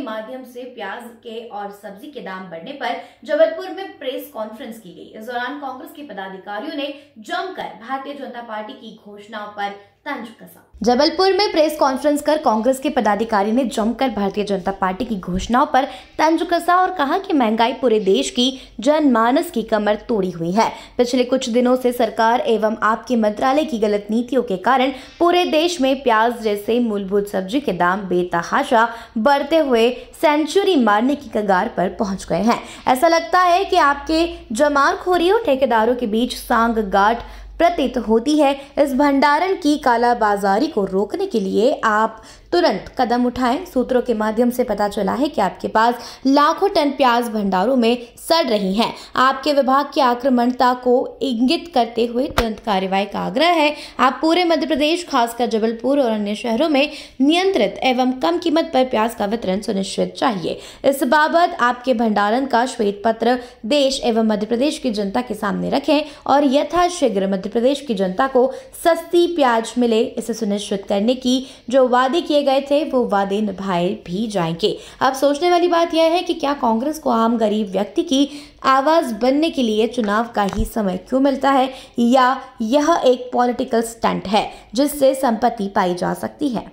माध्यम से प्याज के और सब्जी के दाम बढ़ने पर जबलपुर में प्रेस कॉन्फ्रेंस की गई। इस दौरान कांग्रेस के पदाधिकारियों ने जमकर भारतीय जनता पार्टी की घोषणाओं पर तंज कसा। जबलपुर में प्रेस कॉन्फ्रेंस कर कांग्रेस के पदाधिकारी ने जमकर भारतीय जनता पार्टी की घोषणाओं पर तंज कसा और कहा कि महंगाई पूरे देश की जनमानस की कमर तोड़ी हुई है। पिछले कुछ दिनों से सरकार एवं आपके मंत्रालय की गलत नीतियों के कारण पूरे देश में प्याज जैसे मूलभूत सब्जी के दाम बेतहाशा बढ़ते हुए सेंचुरी मारने की कगार पर पहुंच गए हैं। ऐसा लगता है कि आपके जमाखोरी और ठेकेदारों के बीच सांठगांठ प्रतीत होती है। इस भंडारण की कालाबाजारी को रोकने के लिए आप तुरंत कदम उठाएं। सूत्रों के माध्यम से पता चला है कि आपके पास लाखों टन प्याज भंडारों में सड़ रही हैं। आपके विभाग की आक्रामकता को इंगित करते हुए तुरंत कार्रवाई का आग्रह है। आप पूरे मध्य प्रदेश खासकर जबलपुर और अन्य शहरों में नियंत्रित एवं कम कीमत पर प्याज का वितरण सुनिश्चित चाहिए। इस बाबत आपके भंडारण का श्वेत पत्र देश एवं मध्य प्रदेश की जनता के सामने रखें और यथाशीघ्र मध्य प्रदेश की जनता को सस्ती प्याज मिले, इसे सुनिश्चित करने की जो वादे किए गए थे वो वादे निभाए भी जाएंगे। अब सोचने वाली बात यह है कि क्या कांग्रेस को आम गरीब व्यक्ति की आवाज बनने के लिए चुनाव का ही समय क्यों मिलता है, या यह एक पॉलिटिकल स्टंट है जिससे संपत्ति पाई जा सकती है।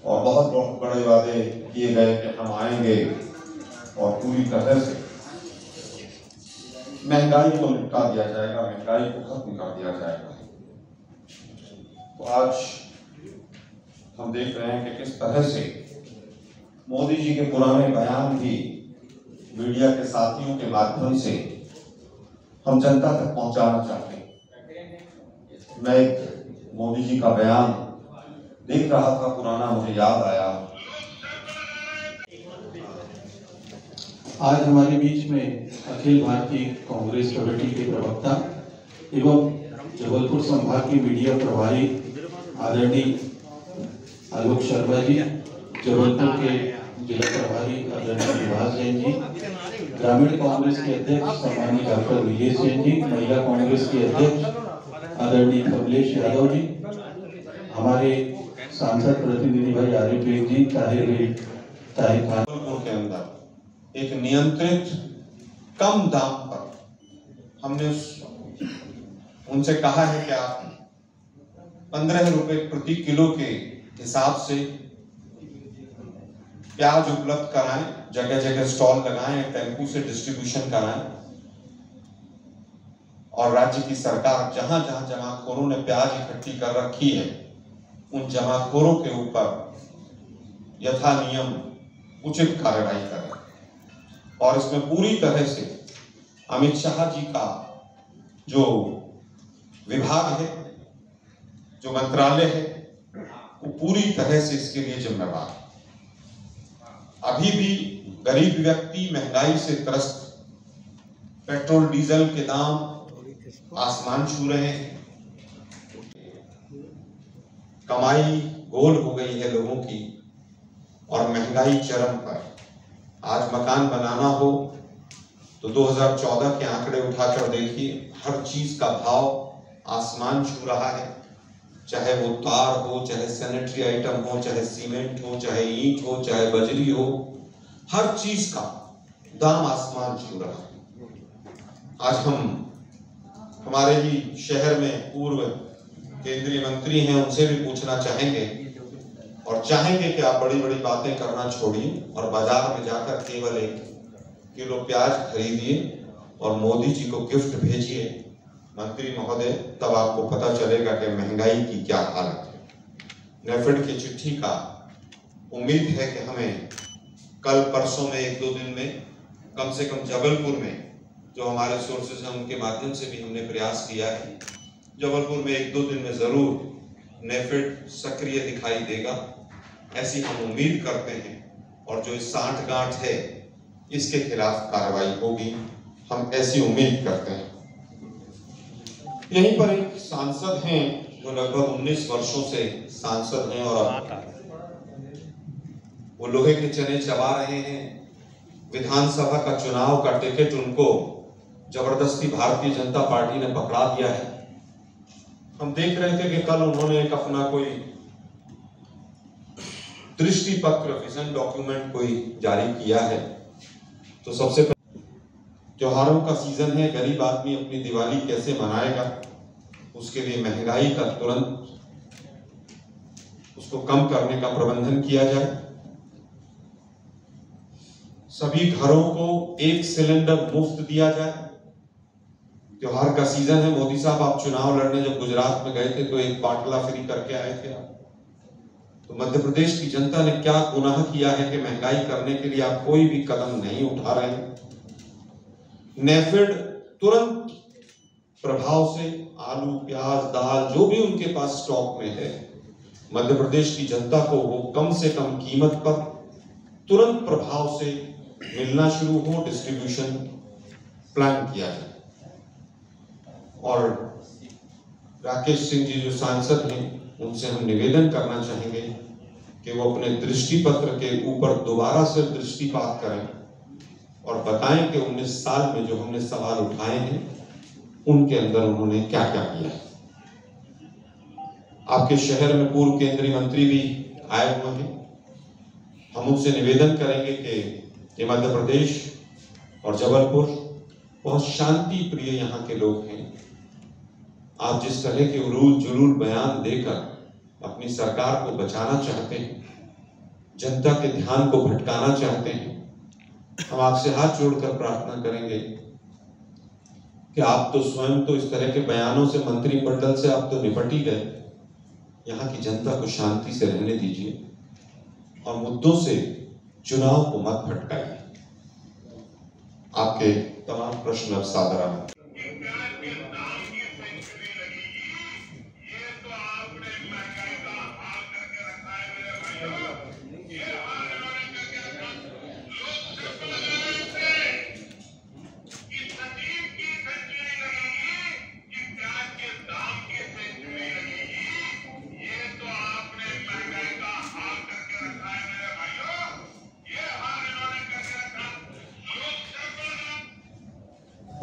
और बहुत बड़े वादे किए गए कि हम आएंगे और पूरी तरह से महंगाई को निपटा दिया जाएगा, महंगाई को खत्म कर दिया जाएगा। तो आज हम देख रहे हैं कि किस तरह से मोदी जी के पुराने बयान भी मीडिया के साथियों के माध्यम से हम जनता तक पहुंचाना चाहते हैं। मैं एक मोदी जी का बयान देख रहा था, पुराना मुझे याद आया। आज हमारे बीच में अखिल भारतीय कांग्रेस कमेटी के प्रवक्ता एवं जबलपुर संभाग के मीडिया प्रभारी आदरणीय आलोक शर्मा जी, जबलपुर के जिला प्रभारी आदरणीय निवास जैन जी, ग्रामीण कांग्रेस के अध्यक्ष सम्मानीय डॉक्टर विजय सेन जी, महिला कांग्रेस के अध्यक्ष आदरणीय कमलेश यादव जी, हमारे सांसद प्रतिनिधि भाई आरिफ बेग जी, ताहिर खान के अंदर एक नियंत्रित कम दाम पर हमने उनसे कहा है कि आप 15 रुपए प्रति किलो के हिसाब से प्याज उपलब्ध कराएं, जगह जगह स्टॉल लगाएं, टेम्पू से डिस्ट्रीब्यूशन कराएं और राज्य की सरकार जहां जहां जमाखोरों ने प्याज इकट्ठी कर रखी है उन जमाखोरों के ऊपर यथा नियम उचित कार्रवाई करें। और इसमें पूरी तरह से अमित शाह जी का जो विभाग है, जो मंत्रालय है, वो पूरी तरह से इसके लिए जिम्मेदार है। अभी भी गरीब व्यक्ति महंगाई से त्रस्त, पेट्रोल डीजल के दाम आसमान छू रहे हैं, कमाई गोल हो गई है लोगों की और महंगाई चरम पर। आज मकान बनाना हो तो 2014 के आंकड़े उठाकर देखिए, हर चीज का भाव आसमान छू रहा है, चाहे वो तार हो, चाहे सैनिटरी आइटम हो, चाहे सीमेंट हो, चाहे ईंट हो, चाहे बजरी हो, हर चीज का दाम आसमान छू रहा है। आज हम हमारे ही शहर में पूर्व केंद्रीय मंत्री हैं, उनसे भी पूछना चाहेंगे और चाहेंगे कि आप बड़ी बड़ी बातें करना छोड़िए और बाजार में जाकर केवल 1 किलो प्याज खरीदिए और मोदी जी को गिफ्ट भेजिए मंत्री महोदय, तब आपको पता चलेगा कि महंगाई की क्या हालत है। नेफेड की चिट्ठी का उम्मीद है कि हमें कल परसों में 1-2 दिन में कम से कम जबलपुर में जो हमारे सोर्सेज हैं उनके माध्यम से भी हमने प्रयास किया है, जबलपुर में 1-2 दिन में जरूर नेफेड सक्रिय दिखाई देगा, ऐसी हम उम्मीद करते हैं। और जो इस सांठगांठ है इसके खिलाफ कार्रवाई होगी, हम ऐसी उम्मीद करते हैं। यहीं पर एक सांसद हैं जो लगभग 19 वर्षों से सांसद हैं और वो लोहे के चने चबा रहे हैं। विधानसभा का चुनाव का टिकट उनको जबरदस्ती भारतीय जनता पार्टी ने पकड़ा दिया है। हम देख रहे थे कि कल उन्होंने एक अपना कोई दृष्टि पत्र विजन डॉक्यूमेंट कोई जारी किया है तो सबसे पहले त्योहारों का सीजन है, गरीब आदमी अपनी दिवाली कैसे मनाएगा, उसके लिए महंगाई का तुरंत उसको कम करने का प्रबंधन किया जाए। सभी घरों को 1 सिलेंडर मुफ्त दिया जाए। त्योहार का सीजन है, मोदी साहब आप चुनाव लड़ने जब गुजरात में गए थे तो एक बाटला फ्री करके आए थे आप। तो मध्य प्रदेश की जनता ने क्या गुनाह किया है कि महंगाई करने के लिए आप कोई भी कदम नहीं उठा रहे हैं। नेफेड तुरंत प्रभाव से आलू, प्याज, दाल जो भी उनके पास स्टॉक में है, मध्य प्रदेश की जनता को वो कम से कम कीमत पर तुरंत प्रभाव से मिलना शुरू हो, डिस्ट्रीब्यूशन प्लान किया जाए। और राकेश सिंह जी जो सांसद हैं उनसे हम निवेदन करना चाहेंगे कि वो अपने दृष्टि पत्र के ऊपर दोबारा से दृष्टिपात करें और बताएं कि 19 साल में जो हमने सवाल उठाए हैं उनके अंदर उन्होंने क्या क्या किया है। आपके शहर में पूर्व केंद्रीय मंत्री भी आए हुए हैं। हम उनसे निवेदन करेंगे कि ये मध्य प्रदेश और जबलपुर बहुत शांति प्रिय यहाँ के लोग हैं। आप जिस तरह के उलूल जुलूल बयान देकर अपनी सरकार को बचाना चाहते हैं, जनता के ध्यान को भटकाना चाहते हैं, हम आपसे हाथ जोड़कर प्रार्थना करेंगे कि आप तो स्वयं तो इस तरह के बयानों से, मंत्रिमंडल से आप तो निपट ही गए। यहाँ की जनता को शांति से रहने दीजिए और मुद्दों से चुनाव को मत भटकाइए। आपके तमाम प्रश्न अब सादर हैं।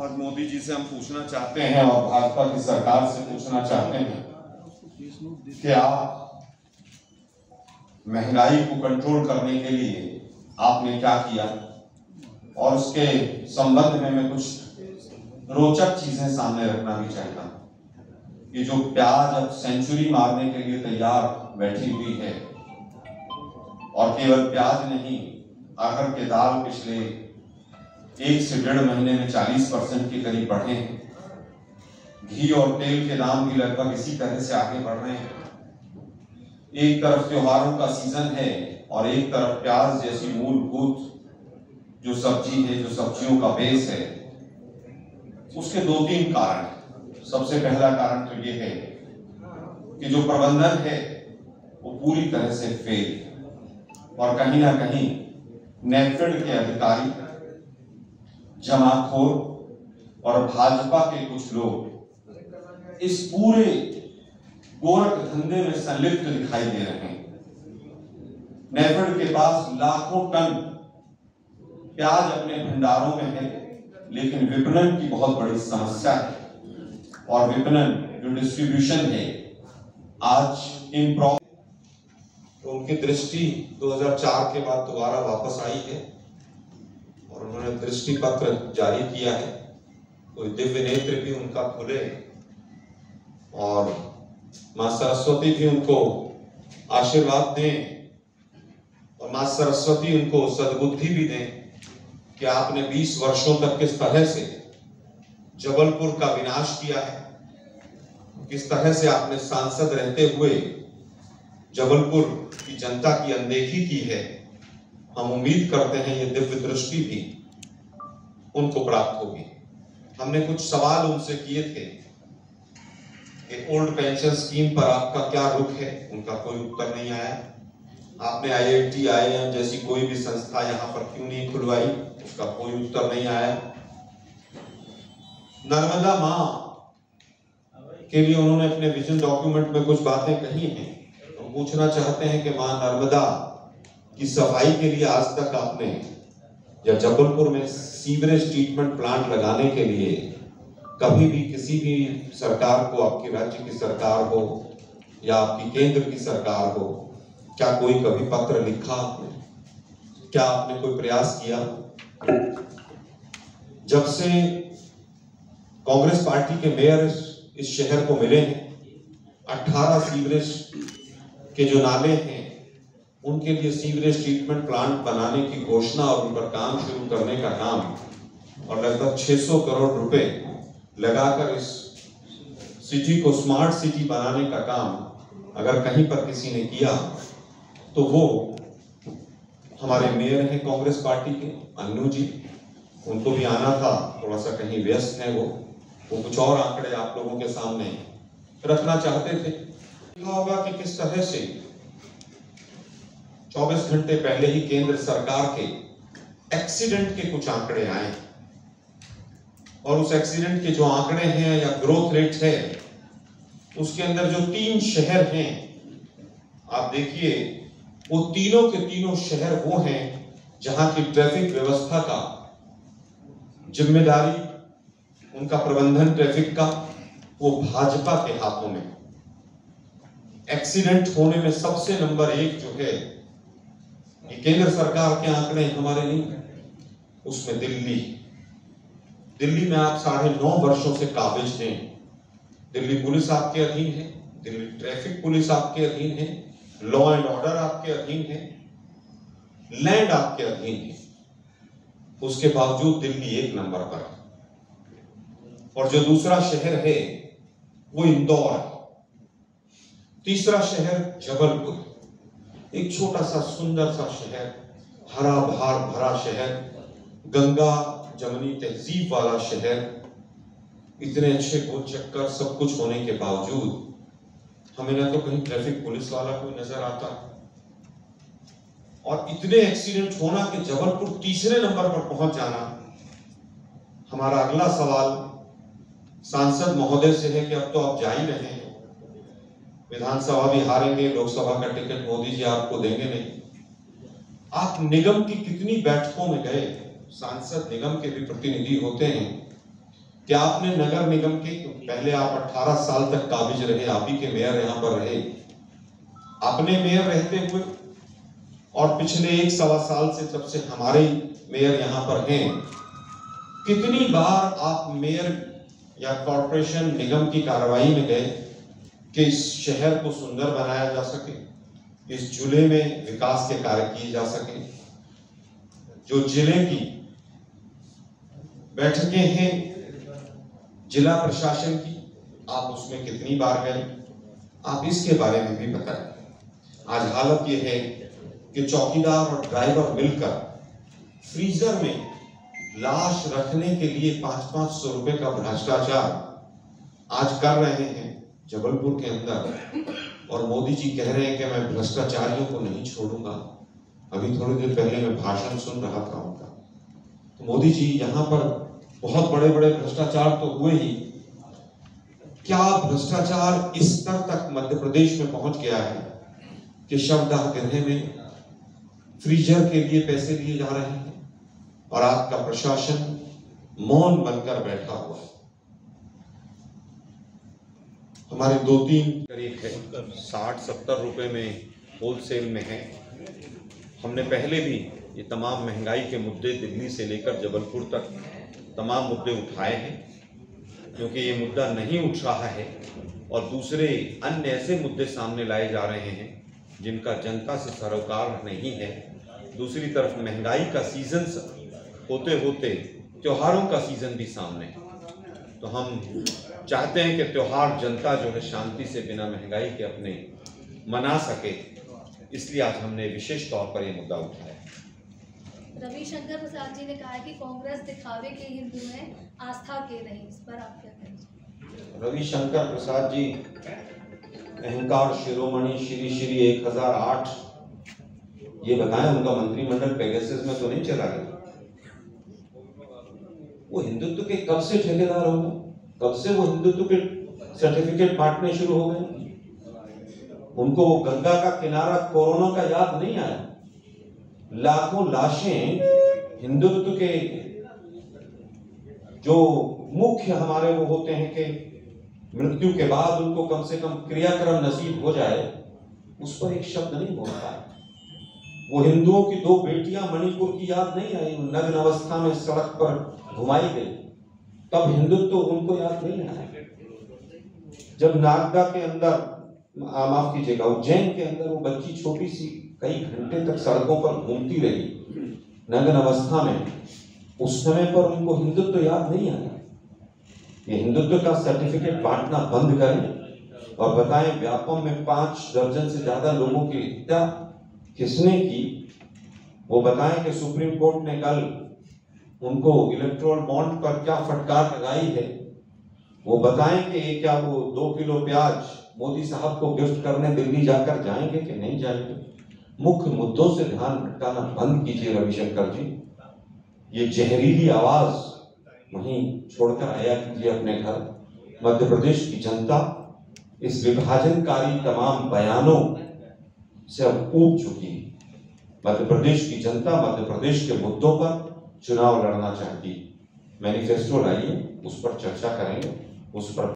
और मोदी जी से हम पूछना चाहते हैं और भाजपा की सरकार से पूछना चाहते हैं कि आप महंगाई को कंट्रोल करने के लिए आपने क्या किया, और उसके संबंध में मैं कुछ रोचक चीजें सामने रखना भी चाहता हूं। ये जो प्याज अब सेंचुरी मारने के लिए तैयार बैठी हुई है, और केवल प्याज नहीं, अरहर के दाल पिछले 1 से 1.5 महीने में 40% के करीब बढ़े हैं। घी और तेल के दाम भी लगभग इसी तरह से आगे बढ़ रहे हैं। एक तरफ त्योहारों का सीजन है और एक तरफ प्याज जैसी मूलभूत जो सब्जी है, जो सब्जियों का बेस है, उसके 2-3 कारण हैं। सबसे पहला कारण तो ये है कि जो प्रबंधन है वो पूरी तरह से फेल, और कहीं ना कहीं नेफेड के अधिकारी, जमाखोर और भाजपा के कुछ लोग इस पूरे गोरख धंधे में संलिप्त दिखाई दे रहे हैं। नेफेड के पास लाखों टन प्याज अपने भंडारों में है, लेकिन विपणन की बहुत बड़ी समस्या है, और विपणन जो डिस्ट्रीब्यूशन है आज इम्प्रॉपर, तो उनकी दृष्टि 2004 के बाद दोबारा वापस आई है और उन्होंने दृष्टि पत्र जारी किया है। कोई दिव्य नेत्र भी उनका खुले और मां सरस्वती भी उनको आशीर्वाद दें, और मां सरस्वती उनको सद्बुद्धि भी दें कि आपने 20 वर्षों तक किस तरह से जबलपुर का विनाश किया है, किस तरह से आपने सांसद रहते हुए जबलपुर की जनता की अनदेखी की है। हम उम्मीद करते हैं ये दिव्य दृष्टि भी उनको प्राप्त होगी। हमने कुछ सवाल उनसे किए थे कि ओल्ड पेंशन स्कीम पर आपका क्या रुख है, उनका कोई उत्तर नहीं आया। आपने IIT, IIM जैसी कोई भी संस्था यहाँ पर क्यों नहीं खुलवाई, उसका कोई उत्तर नहीं आया। नर्मदा माँ के लिए उन्होंने अपने विजन डॉक्यूमेंट में कुछ बातें कही हैं। हम पूछना चाहते हैं कि माँ नर्मदा की सफाई के लिए आज तक आपने, या जबलपुर में सीवरेज ट्रीटमेंट प्लांट लगाने के लिए कभी भी किसी भी सरकार को, आपकी राज्य की सरकार हो या आपकी केंद्र की सरकार हो, क्या कोई कभी पत्र लिखा आपने? क्या आपने कोई प्रयास किया? जब से कांग्रेस पार्टी के मेयर इस शहर को मिले हैं, 18 सीवरेज के जो नाले हैं उनके लिए सीवरेज ट्रीटमेंट प्लांट बनाने की घोषणा और उन पर काम शुरू करने का काम और लगभग 600 करोड़ रुपए लगाकर इस सिटी को स्मार्ट सिटी बनाने का काम अगर कहीं पर किसी ने किया तो वो हमारे मेयर हैं कांग्रेस पार्टी के अन्नू जी। उनको भी आना था, थोड़ा सा कहीं व्यस्त हैं वो कुछ और आंकड़े आप लोगों के सामने रखना चाहते थे। देखा होगा कि किस तरह से 24 घंटे पहले ही केंद्र सरकार के एक्सीडेंट के कुछ आंकड़े आए और उस एक्सीडेंट के जो आंकड़े हैं या ग्रोथ रेट है उसके अंदर जो 3 शहर हैं आप देखिए, वो तीनों के तीनों शहर वो हैं जहां की ट्रैफिक व्यवस्था का जिम्मेदारी, उनका प्रबंधन ट्रैफिक का वो भाजपा के हाथों में। एक्सीडेंट होने में सबसे नंबर 1 जो है, ये केंद्र सरकार के आंकड़े हमारे नहीं, उसमें दिल्ली में आप 9.5 वर्षों से काबिज हैं। दिल्ली पुलिस आपके अधीन है, दिल्ली ट्रैफिक पुलिस आपके अधीन है, लॉ एंड ऑर्डर आपके अधीन है, लैंड आपके अधीन है। उसके बावजूद दिल्ली 1 नंबर पर है। और जो दूसरा शहर है वो इंदौर है। तीसरा शहर जबलपुर, एक छोटा सा सुंदर सा शहर, हरा भरा शहर, गंगा जमुनी तहजीब वाला शहर, इतने अच्छे गोल चक्कर सब कुछ होने के बावजूद हमें ना तो कहीं ट्रैफिक पुलिस वाला कोई नजर आता और इतने एक्सीडेंट होना कि जबलपुर तीसरे नंबर पर पहुंच जाना। हमारा अगला सवाल सांसद महोदय से है कि अब तो आप जा ही रहे हैं, विधानसभा भी हारेंगे, लोकसभा का टिकट मोदी जी आपको देंगे नहीं। आप निगम की कितनी बैठकों में गए? सांसद निगम के भी प्रतिनिधि होते हैं। क्या आपने नगर निगम के, पहले आप 18 साल तक काबिज रहे, आप ही के मेयर यहां पर रहे, अपने मेयर रहते हुए और पिछले 1-1.25 साल से जब से हमारे मेयर यहां पर हैं, कितनी बार आप मेयर या कॉर्पोरेशन निगम की कार्रवाई में गए कि इस शहर को सुंदर बनाया जा सके, इस जिले में विकास के कार्य किए जा सके? जो जिले की बैठकें हैं जिला प्रशासन की, आप उसमें कितनी बार गए? आप इसके बारे में भी बताएं। आज हालत यह है कि चौकीदार और ड्राइवर मिलकर फ्रीजर में लाश रखने के लिए 500-500 रुपए का भ्रष्टाचार आज कर रहे हैं जबलपुर के अंदर। और मोदी जी कह रहे हैं कि मैं भ्रष्टाचारियों को नहीं छोड़ूंगा। अभी थोड़ी देर पहले मैं भाषण सुन रहा था उनका, तो मोदी जी यहाँ पर बहुत बड़े बड़े भ्रष्टाचार तो हुए ही, क्या भ्रष्टाचार इस स्तर तक मध्य प्रदेश में पहुंच गया है कि शवदाह गृह में फ्रीजर के लिए पैसे लिए जा रहे हैं और आपका प्रशासन मौन बनकर बैठा हुआ है। हमारे 2-3 करीब 60-70 रुपए में होलसेल में है। हमने पहले भी ये तमाम महंगाई के मुद्दे दिल्ली से लेकर जबलपुर तक तमाम मुद्दे उठाए हैं, क्योंकि ये मुद्दा नहीं उठ रहा है और दूसरे अन्य ऐसे मुद्दे सामने लाए जा रहे हैं जिनका जनता से सरोकार नहीं है। दूसरी तरफ महंगाई का सीजन होते होते त्योहारों का सीजन भी सामने है, तो हम चाहते हैं कि त्योहार जनता जो है शांति से बिना महंगाई के अपने मना सके, इसलिए आज हमने विशेष तौर पर यह मुद्दा उठाया। रविशंकर प्रसाद जी ने कहा है कि कांग्रेस दिखावे के हिंदू हैं, आस्था के नहीं। इस पर आप क्या कहेंगे? रविशंकर प्रसाद जी अहंकार शिरोमणि श्री 1008 ये बताएं, उनका मंत्रिमंडल पेगासस में तो नहीं चला गया? वो हिंदुत्व के कब से ठेकेदार हो गए? कब से वो हिंदुत्व के सर्टिफिकेट बांटने शुरू हो गए? उनको गंगा का किनारा कोरोना का याद नहीं आया? लाखों लाशें हिंदुत्व के जो मुख्य हमारे वो होते हैं कि मृत्यु के बाद उनको कम से कम क्रियाक्रम नसीब हो जाए, उस पर एक शब्द नहीं बोल पाए। वो हिंदुओं की 2 बेटियां मणिपुर की याद नहीं आई, नग्न अवस्था में सड़क पर घुमाई गई, तब हिंदुत्व उनको याद नहीं आया। जब नागदा के अंदर, माफ कीजिएगा, उज्जैन के अंदर वो बच्ची छोटी सी कई घंटे तक सड़कों पर घूमती रही नग्न अवस्था में, उस समय पर उनको हिंदुत्व याद नहीं आया। ये हिंदुत्व का सर्टिफिकेट बांटना बंद करें और बताएं व्यापम में 5 दर्जन से ज्यादा लोगों की हत्या किसने की। वो बताएं कि सुप्रीम कोर्ट ने कल उनको इलेक्टोरल बॉन्ड पर क्या फटकार लगाई है। वो बताएं कि क्या वो 2 किलो प्याज मोदी साहब को गिफ्ट करने दिल्ली जाकर जाएंगे कि नहीं जाएंगे। मुख्य मुद्दों से ध्यान भटकाना बंद कीजिए रविशंकर जी। ये जहरीली आवाज वहीं छोड़कर आया कीजिए अपने घर। मध्य प्रदेश की जनता इस विभाजनकारी तमाम बयानों से अब ऊब चुकी है। मध्य प्रदेश की जनता मध्य प्रदेश के मुद्दों पर चुनाव लड़ना चाहती है। मैनिफेस्टो लाइए, उस पर चर्चा करेंगे, उस पर